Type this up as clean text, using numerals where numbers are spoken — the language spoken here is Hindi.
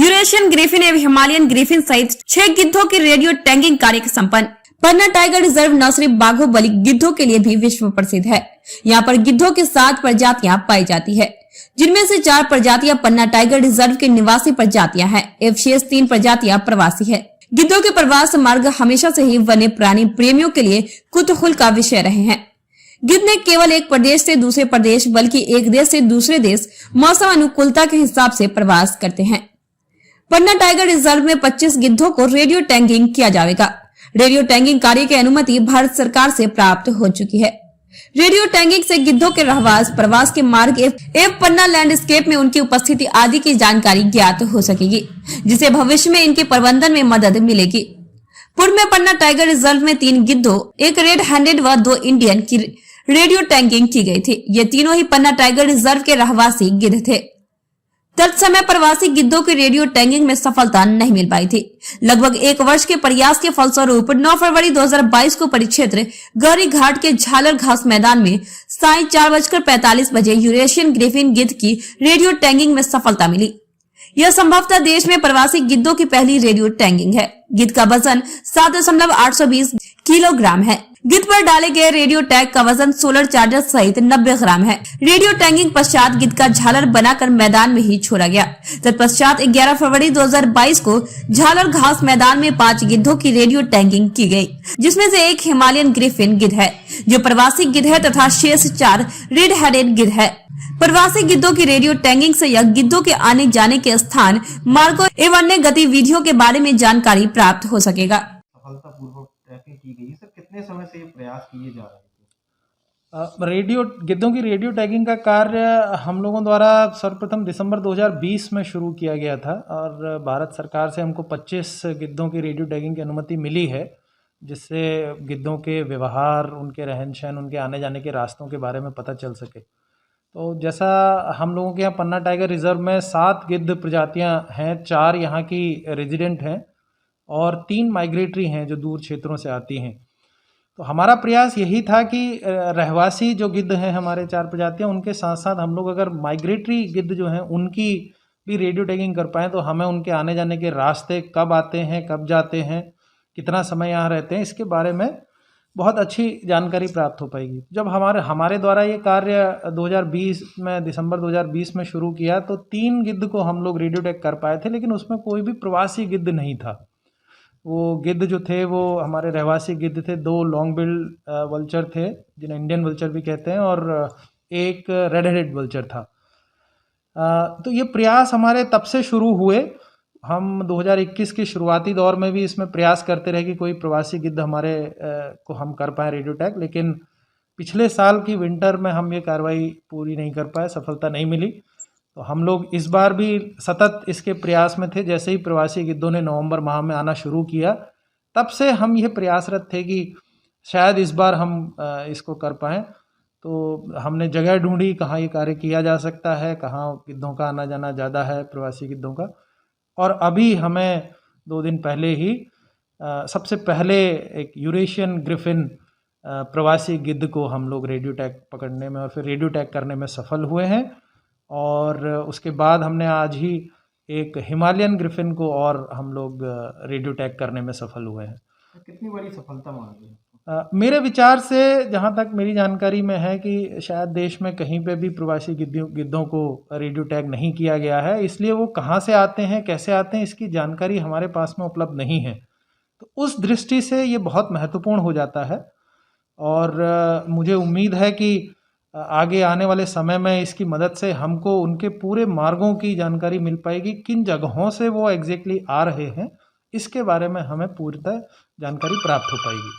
यूरेशियन ग्रिफिन एवं हिमालयन ग्रिफिन सहित 6 गिद्धों की रेडियो टैगिंग कार्य संपन्न। पन्ना टाइगर रिजर्व न सिर्फ बाघों बलि गिद्धों के लिए भी विश्व प्रसिद्ध है। यहाँ पर गिद्धों की 7 प्रजातियां पाई जाती है, जिनमें से 4 प्रजातियां पन्ना टाइगर रिजर्व के निवासी प्रजातियां हैं एवं शेष 3 प्रजातियां प्रवासी है। गिद्धों के प्रवास मार्ग हमेशा से ही वन्य प्राणी प्रेमियों के लिए कुतूहल का विषय रहे हैं। गिद्ध ने केवल एक प्रदेश से दूसरे प्रदेश बल्कि एक देश से दूसरे देश मौसम अनुकूलता के हिसाब से प्रवास करते हैं। पन्ना टाइगर रिजर्व में 25 गिद्धों को रेडियो टैगिंग किया जाएगा। रेडियो टैगिंग कार्य की अनुमति भारत सरकार से प्राप्त हो चुकी है। रेडियो टैगिंग से गिद्धों के रहवास, प्रवास के मार्ग एवं पन्ना लैंडस्केप में उनकी उपस्थिति आदि की जानकारी ज्ञात हो सकेगी, जिसे भविष्य में इनके प्रबंधन में मदद मिलेगी। पूर्व में पन्ना टाइगर रिजर्व में 3 गिद्धों, एक रेड हैंडेड व 2 इंडियन की रेडियो टैगिंग की गई थी। ये तीनों ही पन्ना टाइगर रिजर्व के रहवासी गिद्ध थे। तत्समय प्रवासी गिद्धों की रेडियो टैगिंग में सफलता नहीं मिल पाई थी। लगभग 1 वर्ष के प्रयास के फलस्वरूप 9 फरवरी 2022 को परिक्षेत्र गौरी घाट के झालर घास मैदान में साय 4:45 बजे यूरेशियन ग्रिफिन गिद्ध की रेडियो टैगिंग में सफलता मिली। यह संभवतः देश में प्रवासी गिद्धों की पहली रेडियो टैगिंग है। गिद्ध का वजन 7.820 किलोग्राम है। गिद्ध पर डाले गए रेडियो टैग का वजन सोलर चार्जर सहित 90 ग्राम है। रेडियो टैगिंग पश्चात गिद्ध का झालर बनाकर मैदान में ही छोड़ा गया। तत्पश्चात 11 फरवरी 2022 को झालर घास मैदान में 5 गिद्धों की रेडियो टैगिंग की गई, जिसमें से एक हिमालयन ग्रिफिन गिद्ध है जो प्रवासी गिद्ध है तथा शेष 4 रेड हेडेड गिद्ध है। प्रवासी गिद्धों की रेडियो टैगिंग से यह गिद्धों के आने जाने के स्थान, मार्गों एवं अन्य गतिविधियों के बारे में जानकारी प्राप्त हो सकेगा। सफलतापूर्वक ट्रैकिंग की गई। सर, कितने समय से ये प्रयास किए जा रहे थे? गिद्धों की रेडियो टैगिंग का कार्य हम लोगों द्वारा सर्वप्रथम दिसंबर 2020 में शुरू किया गया था और भारत सरकार से हमको 25 गिद्धों की रेडियो टैगिंग की अनुमति मिली है, जिससे गिद्धों के व्यवहार, उनके रहन सहन, उनके आने जाने के रास्तों के बारे में पता चल सके। तो जैसा हम लोगों के यहाँ पन्ना टाइगर रिजर्व में 7 गिद्ध प्रजातियाँ हैं, 4 यहाँ की रेजिडेंट हैं और 3 माइग्रेटरी हैं जो दूर क्षेत्रों से आती हैं। तो हमारा प्रयास यही था कि रहवासी जो गिद्ध हैं हमारे 4 प्रजातियाँ, उनके साथ साथ हम लोग अगर माइग्रेटरी गिद्ध जो हैं उनकी भी रेडियो टैगिंग कर पाएँ तो हमें उनके आने जाने के रास्ते, कब आते हैं, कब जाते हैं, कितना समय यहाँ रहते हैं, इसके बारे में बहुत अच्छी जानकारी प्राप्त हो पाएगी। जब हमारे द्वारा ये कार्य 2020 में, दिसंबर 2020 में शुरू किया तो 3 गिद्ध को हम लोग रेडियो टैग कर पाए थे, लेकिन उसमें कोई भी प्रवासी गिद्ध नहीं था। वो गिद्ध जो थे वो हमारे रहवासी गिद्ध थे। 2 लॉन्ग बिल्ड वल्चर थे जिन्हें इंडियन वल्चर भी कहते हैं और एक रेड हेडेड वल्चर था। तो ये प्रयास हमारे तब से शुरू हुए। हम 2021 के शुरुआती दौर में भी इसमें प्रयास करते रहे कि कोई प्रवासी गिद्ध हमारे को हम कर पाएँ रेडियो टैग, लेकिन पिछले साल की विंटर में हम ये कार्रवाई पूरी नहीं कर पाए, सफलता नहीं मिली। तो हम लोग इस बार भी सतत इसके प्रयास में थे। जैसे ही प्रवासी गिद्धों ने नवंबर माह में आना शुरू किया, तब से हम ये प्रयासरत थे कि शायद इस बार हम इसको कर पाएँ। तो हमने जगह ढूंढी कहाँ ये कार्य किया जा सकता है, कहाँ गिद्धों का आना जाना ज़्यादा है, प्रवासी गिद्धों का। और अभी हमें 2 दिन पहले ही सबसे पहले एक यूरेशियन ग्रिफिन प्रवासी गिद्ध को हम लोग रेडियो टैग पकड़ने में और फिर रेडियो टैग करने में सफल हुए हैं। और उसके बाद हमने आज ही एक हिमालयन ग्रिफिन को और हम लोग रेडियो टैग करने में सफल हुए हैं। कितनी बड़ी सफलता मानते हैं? मेरे विचार से, जहाँ तक मेरी जानकारी में है, कि शायद देश में कहीं पे भी प्रवासी गिद्धों को रेडियो टैग नहीं किया गया है, इसलिए वो कहाँ से आते हैं, कैसे आते हैं, इसकी जानकारी हमारे पास में उपलब्ध नहीं है। तो उस दृष्टि से ये बहुत महत्वपूर्ण हो जाता है और मुझे उम्मीद है कि आगे आने वाले समय में इसकी मदद से हमको उनके पूरे मार्गों की जानकारी मिल पाएगी, किन जगहों से वो एग्जैक्टली आ रहे हैं, इसके बारे में हमें पूर्णतः जानकारी प्राप्त हो पाएगी।